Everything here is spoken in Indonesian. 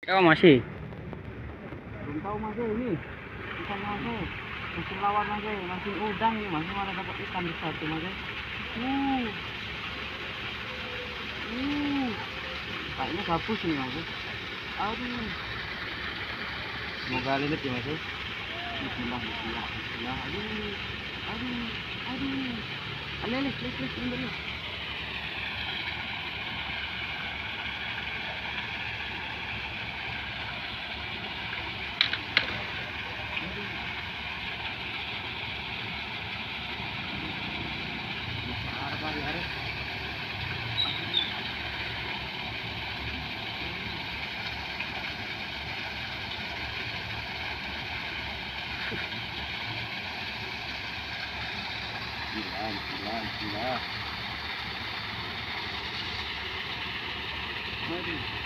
Oh masih. Belum tahu mas ini ikan mas masih lawan mas masih udang nih mas mana dapat ikan besar tuh mas uh uh kayaknya gabus nih mas aduh semoga lilit ya mas bismillah bismillah bismillah aduh aduh aduh lilit lilit Bismillah. Aduh.